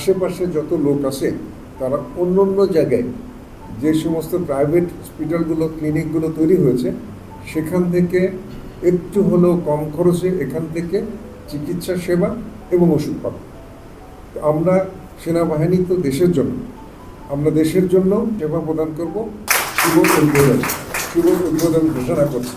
আশেপাশে যত লোক আছে তারা অন্য অন্য জায়গায় যে সমস্ত প্রাইভেট হসপিটালগুলো ক্লিনিকগুলো তৈরি হয়েছে সেখান থেকে একটু হলেও কম খরচে এখান থেকে চিকিৎসা সেবা এবং ওষুধ পাবে। আমরা সেনাবাহিনী তো দেশের জন্য, আমরা দেশের জন্য সেবা প্রদান করব। শুভ উদ্বোধন ঘোষণা করছি।